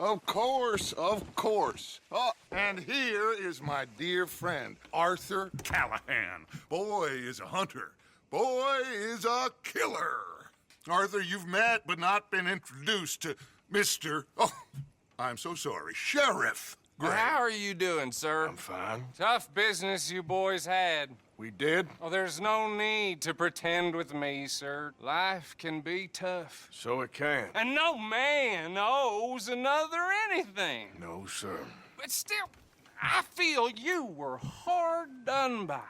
Of course, of course. Oh, and here is my dear friend, Arthur Callahan. Boy is a hunter. Boy is a killer. Arthur, you've met but not been introduced to Mr. Oh, I'm so sorry, Sheriff Gray. How are you doing, sir? I'm fine. Tough business you boys had. We did? Oh, there's no need to pretend with me, sir. Life can be tough. So it can. And no man owes another anything. No, sir. But still, I feel you were hard done by.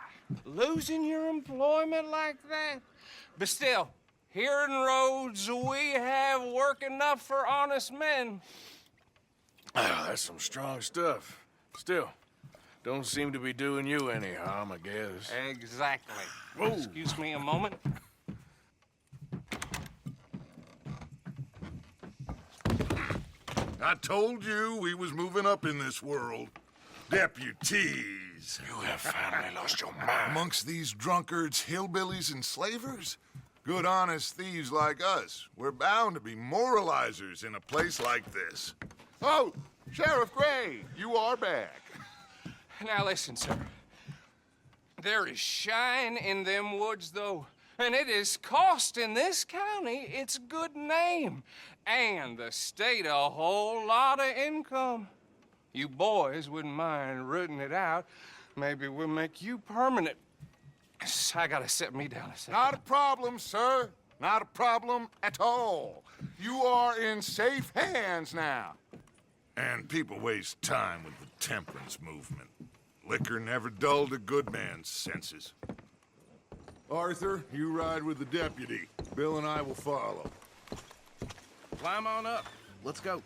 Losing your employment like that. But still, here in Rhodes, we have work enough for honest men. That's some strong stuff. Still, don't seem to be doing you any harm, I guess. Exactly. Whoa. Excuse me a moment. I told you we was moving up in this world. Deputies. You have finally lost your mind. Amongst these drunkards, hillbillies, and slavers? Good, honest thieves like us. We're bound to be moralizers in a place like this. Oh, Sheriff Gray, you are back. Now listen, sir. There is shine in them woods, though. And it is costing this county its good name. And the state a whole lot of income. You boys wouldn't mind rooting it out. Maybe we'll make you permanent. I gotta sit me down a second. Not a problem, sir. Not a problem at all. You are in safe hands now. And people waste time with the temperance movement. Liquor never dulled a good man's senses. Arthur, you ride with the deputy. Bill and I will follow. Climb on up. Let's go.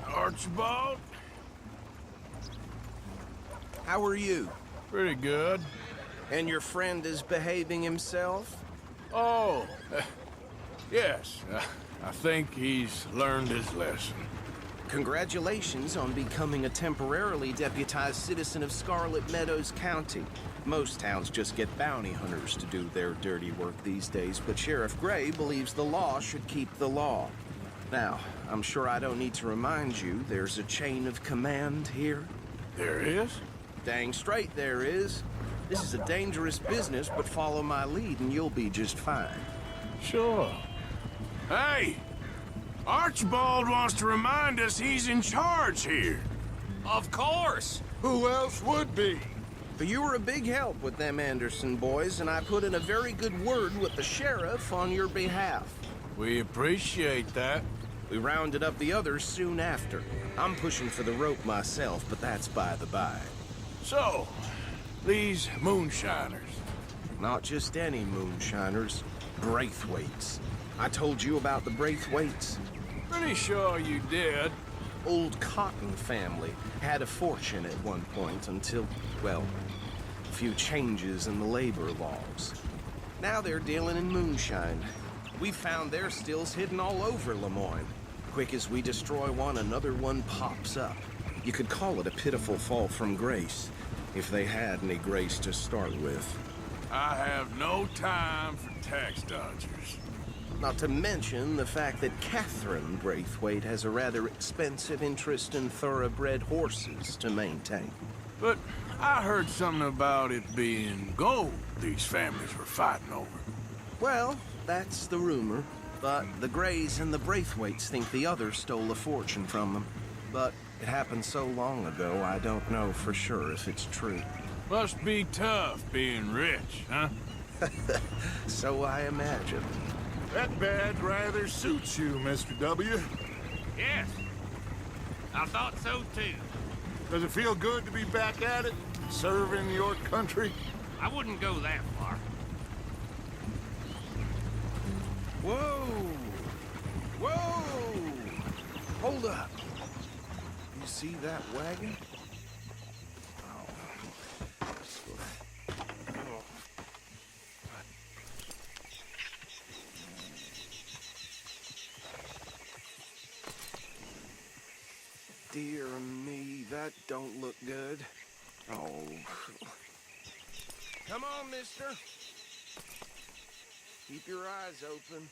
Archibald? How are you? Pretty good. And your friend is behaving himself? Oh, yes. I think he's learned his lesson. Congratulations on becoming a temporarily deputized citizen of Scarlet Meadows County. Most towns just get bounty hunters to do their dirty work these days, but Sheriff Gray believes the law should keep the law. Now, I'm sure I don't need to remind you there's a chain of command here. There is? Dang straight there is. This is a dangerous business, but follow my lead and you'll be just fine. Sure. Hey! Archibald wants to remind us he's in charge here. Of course. Who else would be? But you were a big help with them Anderson boys, and I put in a very good word with the sheriff on your behalf. We appreciate that. We rounded up the others soon after. I'm pushing for the rope myself, but that's by the by. So, these moonshiners. Not just any moonshiners, Braithwaites. I told you about the Braithwaites. Pretty sure you did. Old Cotton family had a fortune at one point until, well, a few changes in the labor laws. Now they're dealing in moonshine. We found their stills hidden all over Lemoyne. Quick as we destroy one, another one pops up. You could call it a pitiful fall from grace, if they had any grace to start with. I have no time for tax dodgers. Not to mention the fact that Catherine Braithwaite has a rather expensive interest in thoroughbred horses to maintain. But I heard something about it being gold these families were fighting over. Well, that's the rumor. But the Grays and the Braithwaites think the others stole a fortune from them. But it happened so long ago, I don't know for sure if it's true. Must be tough being rich, huh? So I imagine. That badge rather suits you, Mr. W. Yes. I thought so, too. Does it feel good to be back at it? Serving your country? I wouldn't go that far. Whoa! Whoa! Hold up. You see that wagon? Dear me, that don't look good. Oh. Come on, mister. Keep your eyes open.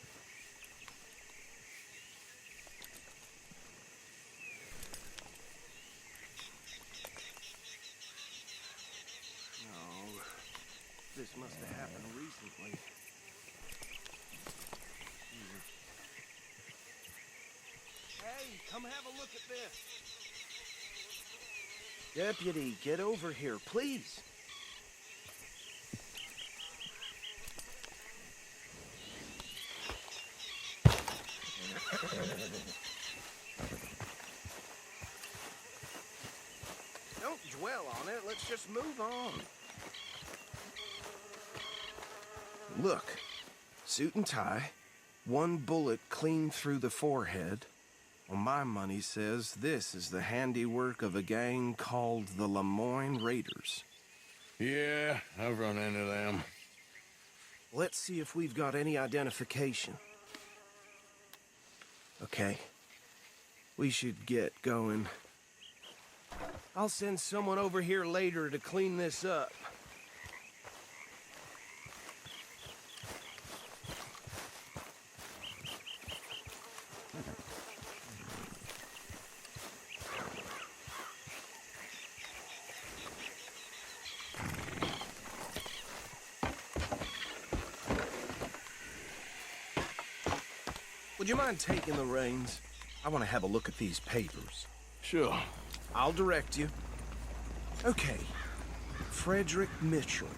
Oh, this must have happened recently. Hey, come have a look at this. Deputy, get over here, please. Don't dwell on it. Let's just move on. Look. Suit and tie. One bullet clean through the forehead. Well, my money says this is the handiwork of a gang called the Lemoyne Raiders. Yeah, I've run into them. Let's see if we've got any identification. Okay. We should get going. I'll send someone over here later to clean this up. Would you mind taking the reins? I want to have a look at these papers. Sure. I'll direct you. Okay. Frederick Mitchell,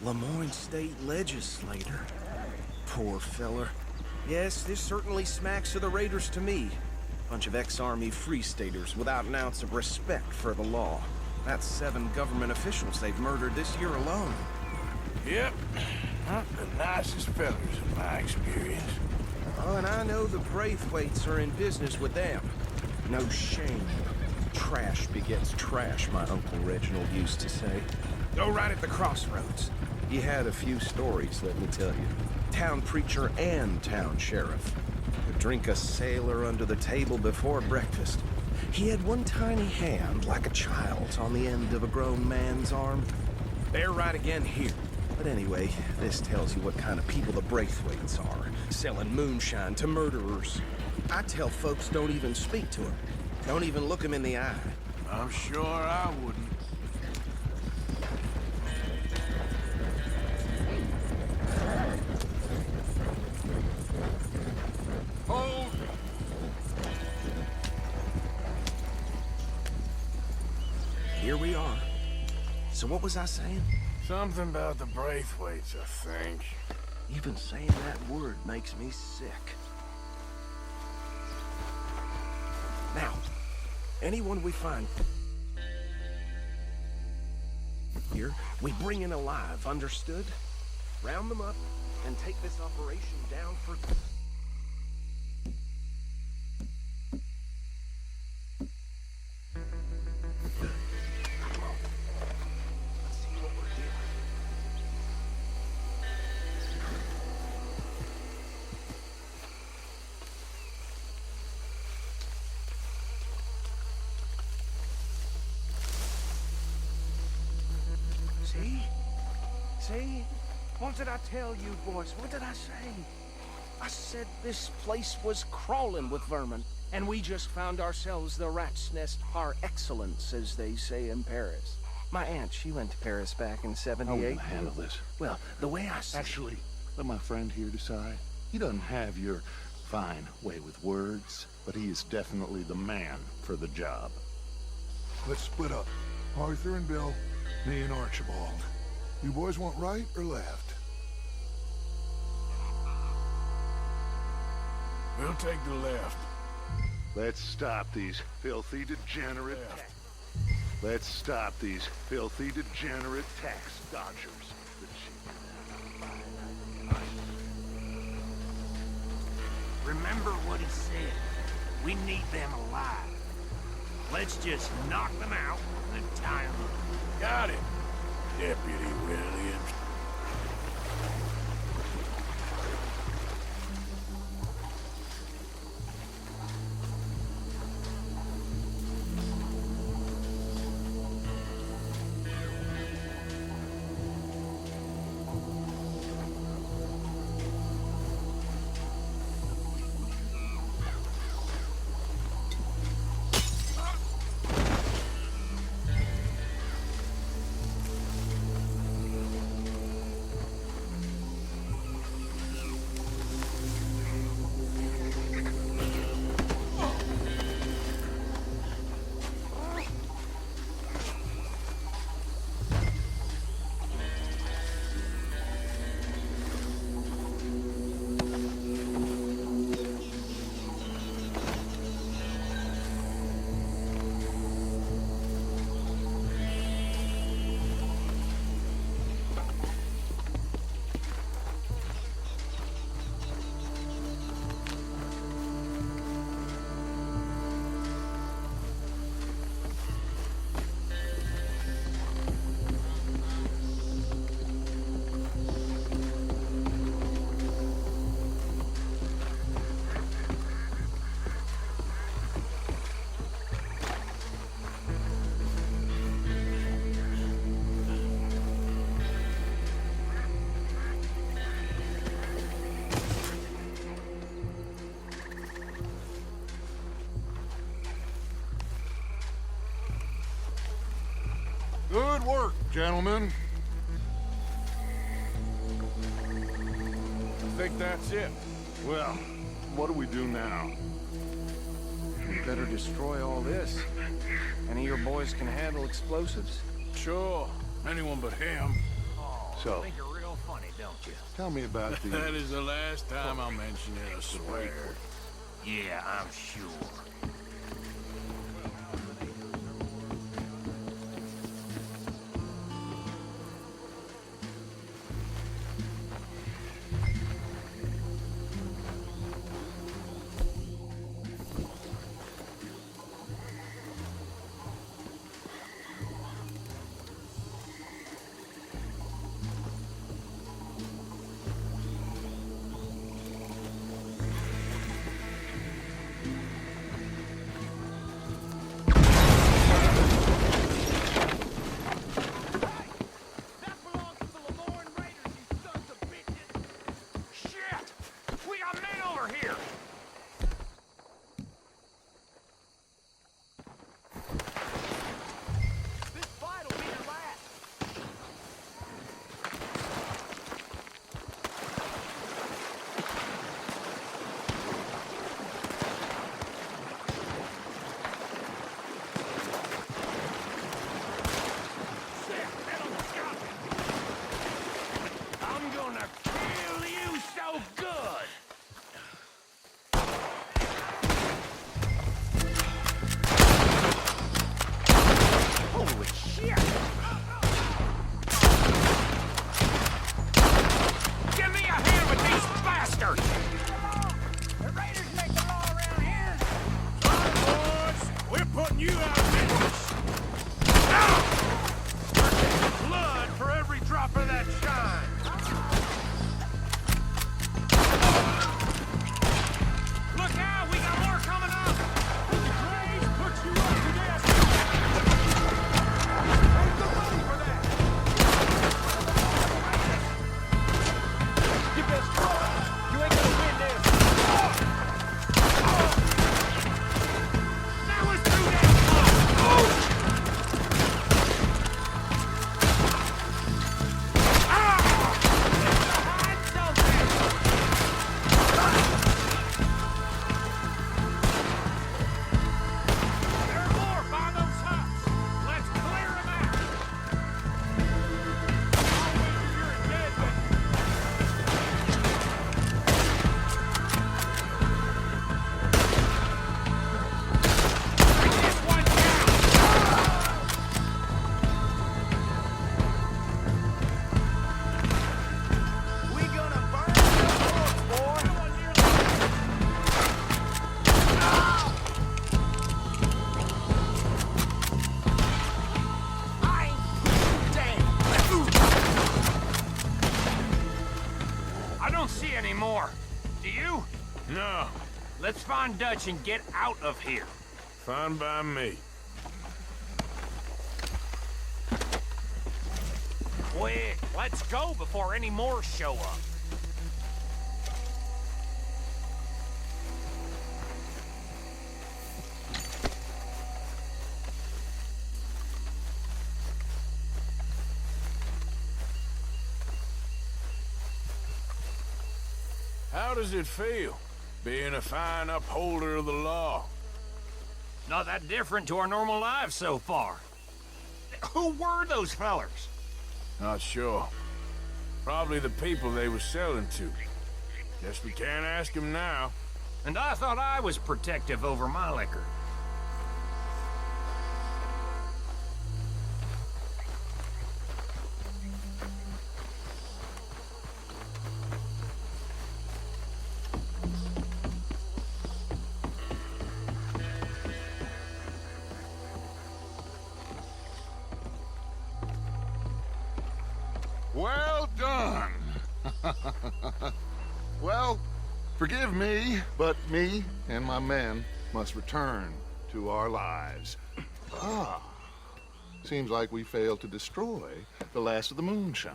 Lemoyne State Legislator. Poor feller. Yes, this certainly smacks of the Raiders to me. Bunch of ex-Army Free Staters without an ounce of respect for the law. That's 7 government officials they've murdered this year alone. Yep. Not the nicest fellas in my experience. Oh, and I know the Braithwaites are in business with them. No shame. Trash begets trash, my Uncle Reginald used to say. Go right at the crossroads. He had a few stories, let me tell you. Town preacher and town sheriff. Could drink a sailor under the table before breakfast. He had one tiny hand, like a child's, on the end of a grown man's arm. They're right again here. But anyway, this tells you what kind of people the Braithwaites are, selling moonshine to murderers. I tell folks don't even speak to them. Don't even look them in the eye. I'm sure I wouldn't. Hold! Here we are. So what was I saying? Something about the Braithwaites, I think. Even saying that word makes me sick. Now, anyone we find here, we bring in alive, understood? Round them up and take this operation down for... Come on. Let's see what we're doing. See? See? What did I tell you, boys? What did I say? I said this place was crawling with vermin, and we just found ourselves the rat's nest par excellence, as they say in Paris. My aunt, she went to Paris back in How are we '78. gonna handle this? Well, the way I see Actually, let my friend here decide. He doesn't have your fine way with words, but he is definitely the man for the job. Let's split up. Arthur and Bill, me and Archibald. You boys want right or left? We'll take the left. Let's stop these filthy degenerate... Let's stop these filthy degenerate tax dodgers. Remember what he said. We need them alive. Let's just knock them out and tie them up. Got it, Deputy Williams. Good work, gentlemen. I think that's it. Well, what do we do now? We better destroy all this. Any of your boys can handle explosives? Sure. Anyone but him. So, Think you're real funny, don't you? tell me about the... That is the last time I'll mention it, I swear. Yeah, I'm sure. No. Let's find Dutch and get out of here. Fine by me. Quick, let's go before any more show up. How does it feel, being a fine upholder of the law? Not that different to our normal lives so far. Who were those fellers? Not sure. Probably the people they were selling to. Guess we can't ask them now. And I thought I was protective over my liquor. Well done. Well, forgive me, but me and my men must return to our lives. Seems like we failed to destroy the last of the moonshine.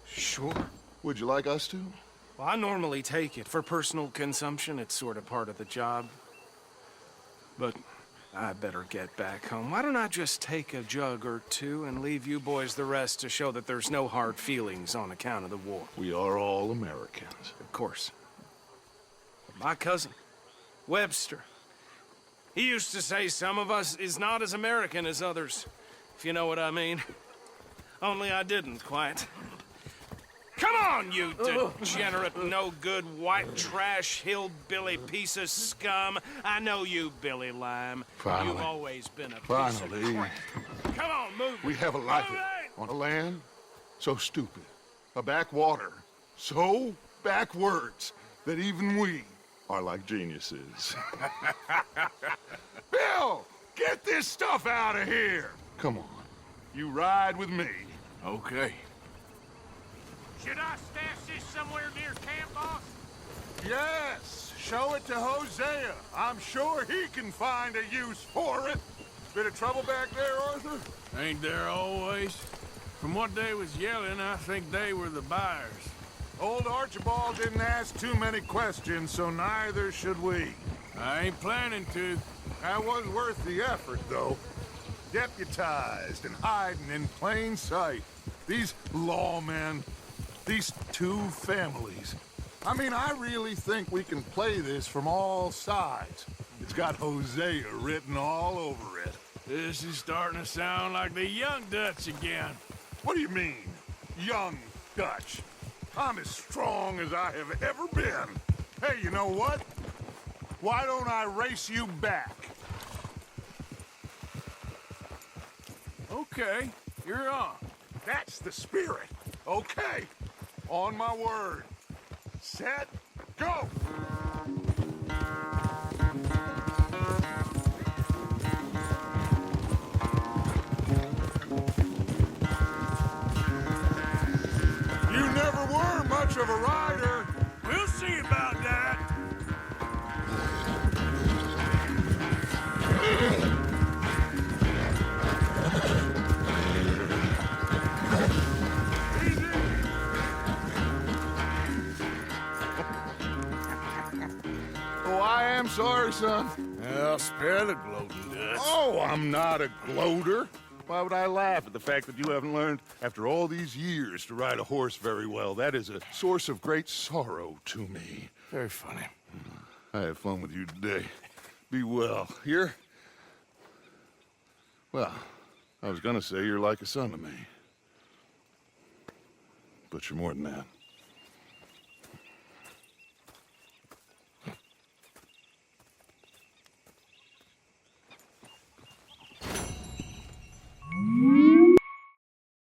Sure. Would you like us to? Well, I normally take it. For personal consumption, it's sort of part of the job. But I better get back home. Why don't I just take a jug or two and leave you boys the rest to show that there's no hard feelings on account of the war? We are all Americans. Of course. My cousin, Webster, he used to say some of us is not as American as others, if you know what I mean. Only I didn't quite. Come on, you degenerate, no-good, white trash, hillbilly piece of scum. I know you, Billy Lime. Finally. You've always been a piece Finally. of crap. Come on, move it. We have a life Move it! on a land so stupid, a backwater so backwards that even we are like geniuses. Bill, get this stuff out of here! Come on. You ride with me. Okay. Should I stash this somewhere near camp, boss? Yes, show it to Hosea. I'm sure he can find a use for it. Bit of trouble back there, Arthur? Ain't there always? From what they was yelling, I think they were the buyers. Old Archibald didn't ask too many questions, so neither should we. I ain't planning to. That was worth the effort, though. Deputized and hiding in plain sight. These lawmen, these two families. I mean, I really think we can play this from all sides. It's got Hosea written all over it. This is starting to sound like the Young Dutch again. What do you mean, young Dutch? I'm as strong as I have ever been. Hey, you know what? Why don't I race you back? Okay, you're on. That's the spirit. Okay, on my word. Set, go! You never were much of a rider. We'll see about that. Oh, I am sorry, son. Well, spare the gloating, Dutch. Oh, I'm not a gloater. Why would I laugh at the fact that you haven't learned, after all these years, to ride a horse very well? That is a source of great sorrow to me. Very funny. I had fun with you today. Be well. Here? Well, I was gonna say you're like a son to me. But you're more than that.